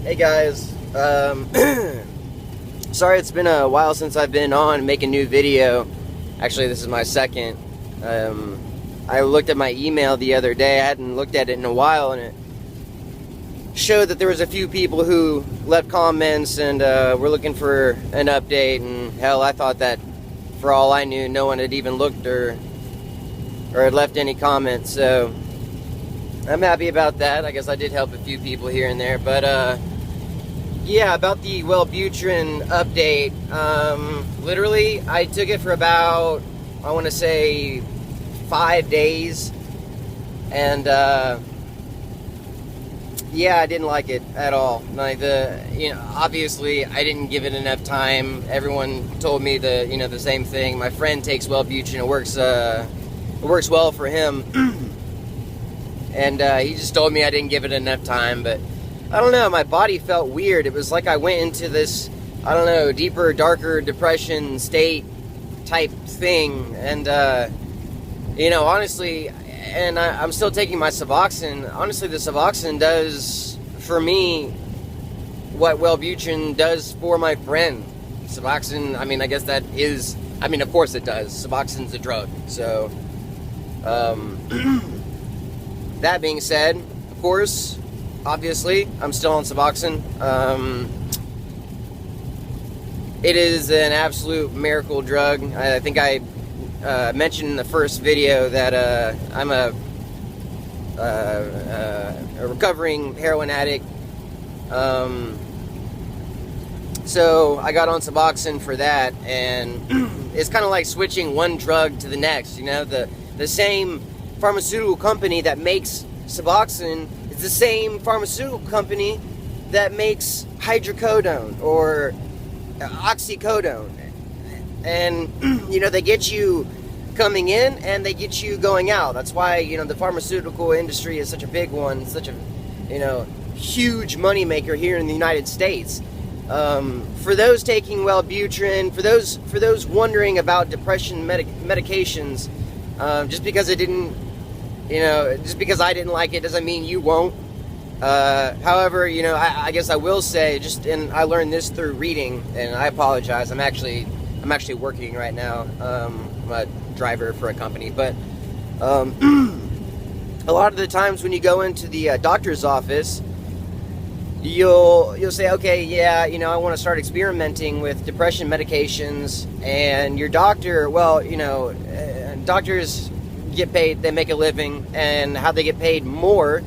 Hey guys, sorry it's been a while since I've been on making a new video. Actually, this is my second. I looked at my email the other day. I hadn't looked at it in a while, and it showed that there was a few people who left comments and were looking for an update. And hell, I thought that for all I knew, no one had even looked or had left any comments. So I'm happy about that. I guess I did help a few people here and there, but yeah, about the Wellbutrin update. Literally, I took it for about, I want to say, 5 days, and yeah, I didn't like it at all. Like obviously, I didn't give it enough time. Everyone told me the same thing. My friend takes Wellbutrin. It works well for him, and he just told me I didn't give it enough time, but. I don't know, my body felt weird. It was like I went into this, I don't know, deeper, darker depression state type thing. And, honestly, and I'm still taking my suboxine. Honestly, the suboxine does, for me, what Wellbutrin does for my friend. Suboxine, I mean, I guess that is, I mean, of course it does. Suboxine's a drug. So, that being said, of course, obviously, I'm still on suboxine. It is an absolute miracle drug. I think I mentioned in the first video that I'm a recovering heroin addict. So I got on suboxine for that, and it's kind of like switching one drug to the next. You know, the same pharmaceutical company that makes suboxine is the same pharmaceutical company that makes hydrocodone or oxycodone, and they get you coming in and they get you going out. That's why the pharmaceutical industry is such a big one, such a huge money maker here in the United States. For those taking Wellbutrin, for those wondering about depression medications, just because it didn't. Just because I didn't like it doesn't mean you won't. However, I guess I will say, and I learned this through reading, and I apologize. I'm actually working right now. I'm a driver for a company, but a lot of the times when you go into the doctor's office, you'll say, okay, yeah, I want to start experimenting with depression medications, and your doctor, doctors get paid, they make a living, and how they get paid more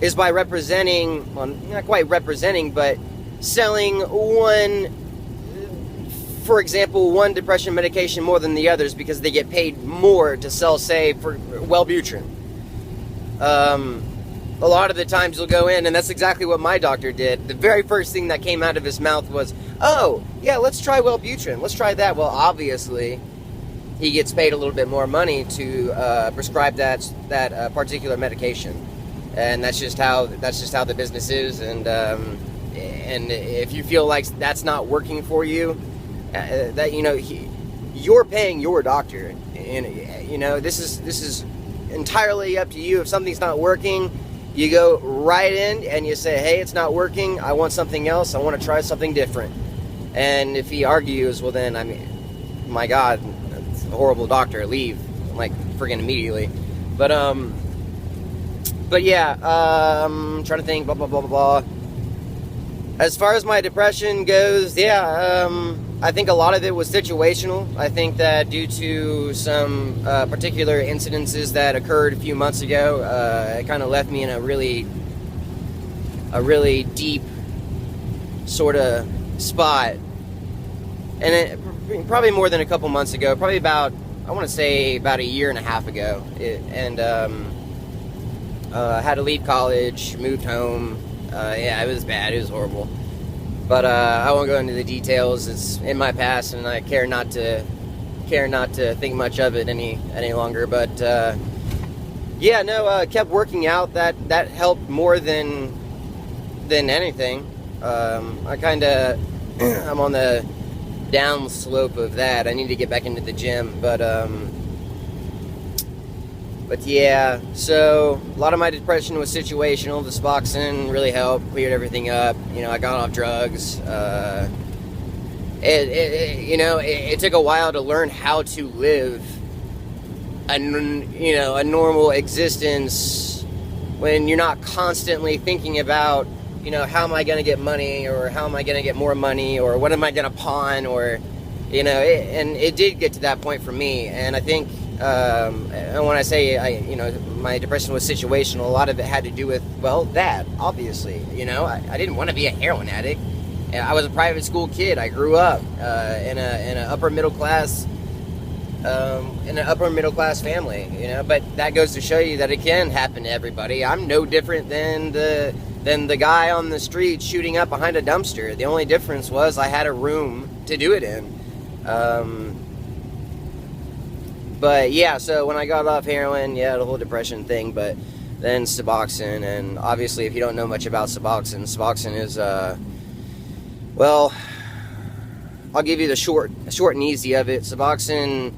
is by representing, well, not quite representing, but selling for example, one depression medication more than the others because they get paid more to sell, say, for Wellbutrin. A lot of the times you'll go in, and that's exactly what my doctor did. The very first thing that came out of his mouth was, oh, yeah, let's try Wellbutrin. Let's try that. Well, obviously, he gets paid a little bit more money to prescribe that particular medication, and that's just how the business is. And if you feel like that's not working for you, you're paying your doctor, and this is entirely up to you. If something's not working, you go right in and you say, hey, it's not working. I want something else. I want to try something different. And if he argues, well, then I mean, my God. Horrible doctor, leave like friggin' immediately. But yeah, I'm trying to think, blah blah blah blah blah. As far as my depression goes, yeah, I think a lot of it was situational. I think that due to some particular incidences that occurred a few months ago, it kind of left me in a really deep sort of spot, and probably more than a couple months ago, probably about, I want to say about a year and a half ago, I had to leave college, moved home. Yeah, it was bad, it was horrible, but I won't go into the details. It's in my past, and I care not to think much of it any longer. But yeah, no, kept working out. That helped more than anything. I kind of I'm on the down slope of that. I need to get back into the gym, but But yeah, so a lot of my depression was situational. The suboxone really helped, cleared everything up. You know, I got off drugs. It took a while to learn how to live a normal existence when you're not constantly thinking about, how am I going to get money, or how am I going to get more money, or what am I going to pawn, or, and it did get to that point for me. And I think, and when I say, my depression was situational, a lot of it had to do with, that, obviously. I didn't want to be a heroin addict. I was a private school kid. I grew up in an upper middle class family, But that goes to show you that it can happen to everybody. I'm no different than the guy on the street shooting up behind a dumpster. The only difference was I had a room to do it in. But yeah, so when I got off heroin, the whole depression thing. But then Suboxone, and obviously, if you don't know much about Suboxone is I'll give you the short and easy of it. Suboxone,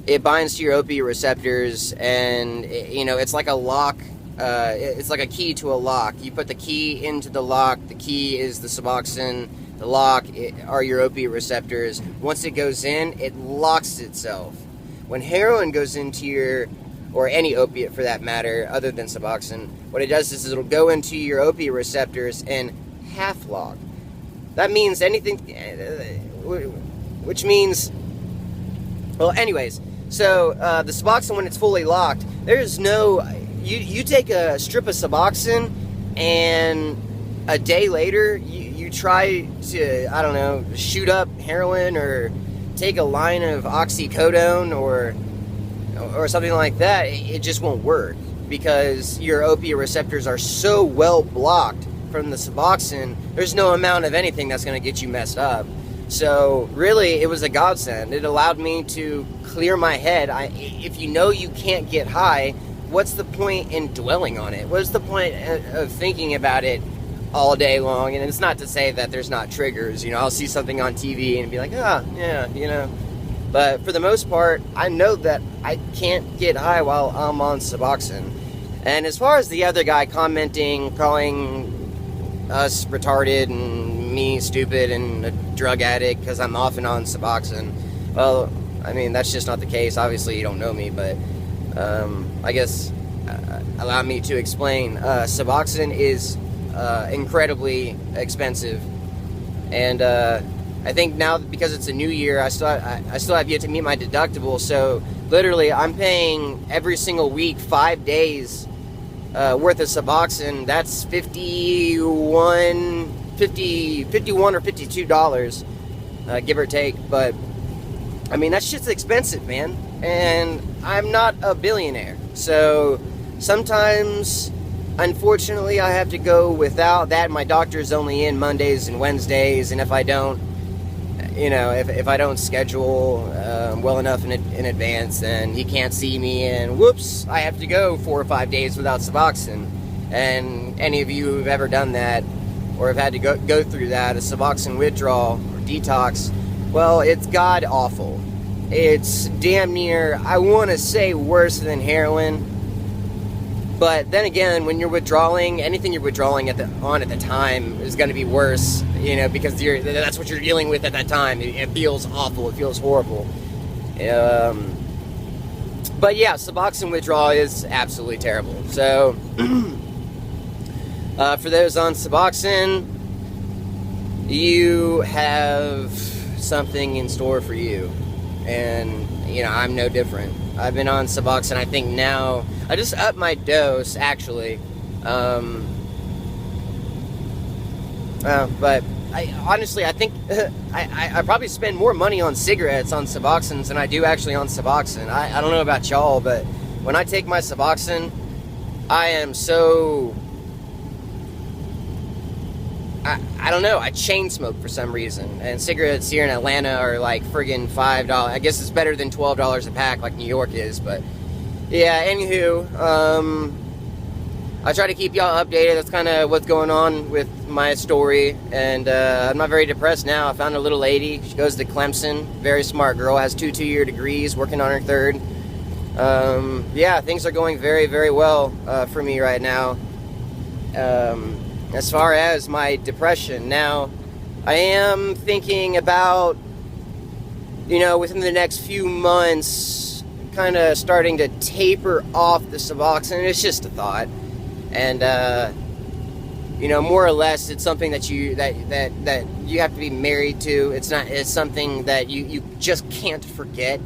it binds to your opiate receptors, and it's like a lock. It's like a key to a lock. You put the key into the lock. The key is the Suboxone. The lock are your opiate receptors. Once it goes in, it locks itself. When heroin goes into or any opiate for that matter, other than Suboxone, what it does is it'll go into your opiate receptors and half lock. That means anything, which means, anyways, so the Suboxone, when it's fully locked, there's no, you take a strip of Suboxone, and a day later, you try to, shoot up heroin, or take a line of oxycodone, or something like that, it just won't work, because your opiate receptors are so well blocked from the Suboxone, there's no amount of anything that's going to get you messed up. So really, it was a godsend. It allowed me to clear my head. If you can't get high, what's the point in dwelling on it? What's the point of thinking about it all day long? And it's not to say that there's not triggers. I'll see something on TV and be like, But for the most part, I know that I can't get high while I'm on Suboxone. And as far as the other guy commenting, calling us retarded and me stupid and a drug addict because I'm off and on Suboxone, that's just not the case. Obviously, you don't know me, but I guess allow me to explain. Suboxone is incredibly expensive, and I think now, because it's a new year, I still have yet to meet my deductible. So literally, I'm paying every single week 5 days worth of Suboxone. That's $51 or $52, give or take. But that shit's expensive, man. And I'm not a billionaire, so sometimes, unfortunately, I have to go without that. My doctor's only in Mondays and Wednesdays, and if I don't, if I don't schedule well enough in advance, then he can't see me, and whoops, I have to go 4 or 5 days without Suboxone. And any of you who've ever done that, or have had to go through that, a Suboxone withdrawal or detox, it's god awful. It's damn near, I want to say, worse than heroin. But then again, when you're withdrawing, anything you're withdrawing at the time is going to be worse, because that's what you're dealing with at that time. It feels awful. It feels horrible. But yeah, Suboxone withdrawal is absolutely terrible. So, for those on Suboxone, you have something in store for you. And, I'm no different. I've been on Suboxone, I think now, I just upped my dose, actually. But honestly, I think I probably spend more money on cigarettes on Suboxone than I do actually on Suboxone. I don't know about y'all, but when I take my Suboxone, I am so... I don't know, I chain smoke for some reason, and cigarettes here in Atlanta are like friggin' $5. I guess it's better than $12 a pack like New York is, but yeah, anywho, I try to keep y'all updated. That's kind of what's going on with my story, and I'm not very depressed now. I found a little lady. She goes to Clemson, very smart girl, has 2 two-year degrees, working on her 3rd, yeah, things are going very, very well for me right now. As far as my depression, now I am thinking about, within the next few months, kind of starting to taper off the suboxone. It's just a thought, and more or less, it's something that you have to be married to. It's something that you just can't forget.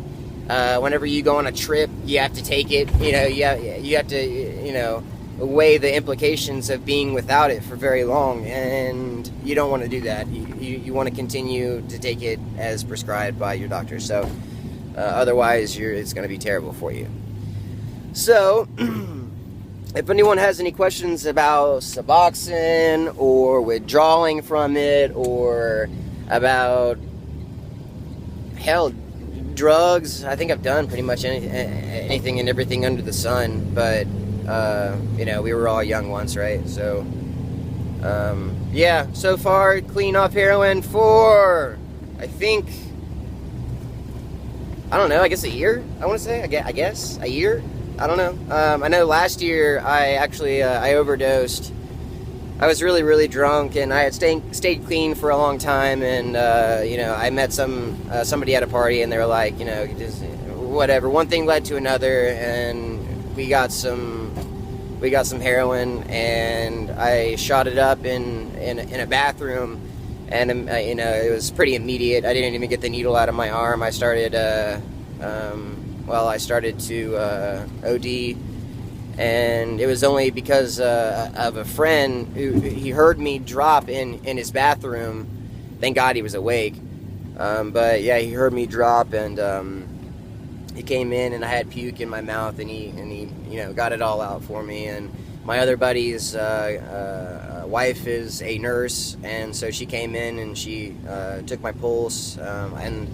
Whenever you go on a trip, you have to take it. You have to weigh the implications of being without it for very long, and you don't want to do that. You want to continue to take it as prescribed by your doctor. So otherwise, it's going to be terrible for you. So if anyone has any questions about Suboxone or withdrawing from it, or about drugs, I think I've done pretty much anything and everything under the sun, but we were all young once, right? So yeah, so far clean off heroin for, I guess a year. I want to say, I guess a year. I don't know. I know last year I actually I overdosed. I was really, really drunk, and I had stayed clean for a long time, and I met somebody at a party, and they were like, just whatever. One thing led to another, and we got some heroin, and I shot it up in a bathroom, and it was pretty immediate. I didn't even get the needle out of my arm. I started to OD. And it was only because of a friend he heard me drop in his bathroom. Thank God he was awake. But yeah, he heard me drop, and he came in, and I had puke in my mouth, and he got it all out for me. And my other buddy's wife is a nurse, and so she came in and she took my pulse, and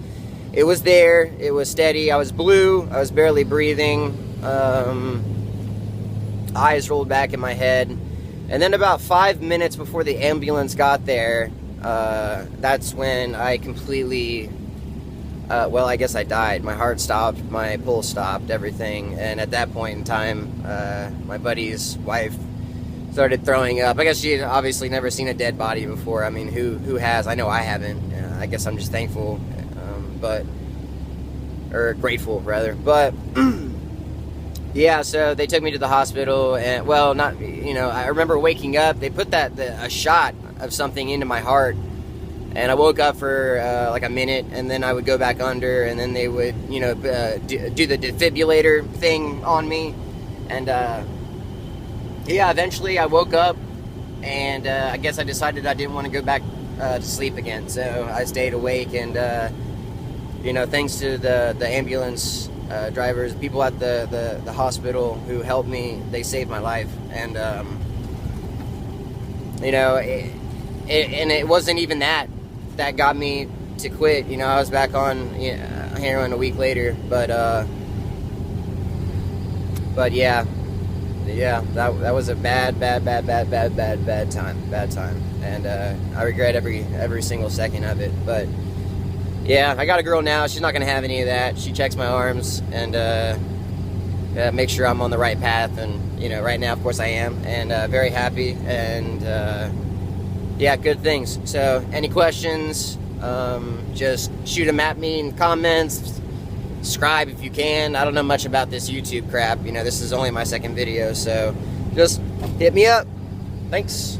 it was there. It was steady. I was blue. I was barely breathing. Eyes rolled back in my head, and then about 5 minutes before the ambulance got there, that's when I completely, I guess I died. My heart stopped, my pulse stopped, everything, and at that point in time, my buddy's wife started throwing up. I guess she had obviously never seen a dead body before. I mean, who has? I know I haven't. I guess I'm just thankful, or grateful, rather, but... Yeah, so they took me to the hospital, and, I remember waking up. They put a shot of something into my heart, and I woke up for, like a minute, and then I would go back under, and then they would, do the defibrillator thing on me, and, eventually I woke up, and, I guess I decided I didn't want to go back to sleep again, so I stayed awake, and, thanks to the ambulance drivers, people at the hospital who helped me, they saved my life. And it wasn't even that got me to quit. I was back on heroin a week later, but yeah, that was a bad time, and I regret every single second of it. But yeah, I got a girl now. She's not going to have any of that. She checks my arms and makes sure I'm on the right path. And, right now, of course, I am. And very happy. And, yeah, good things. So, any questions, just shoot them at me in the comments. Subscribe if you can. I don't know much about this YouTube crap. This is only my second video. So, just hit me up. Thanks.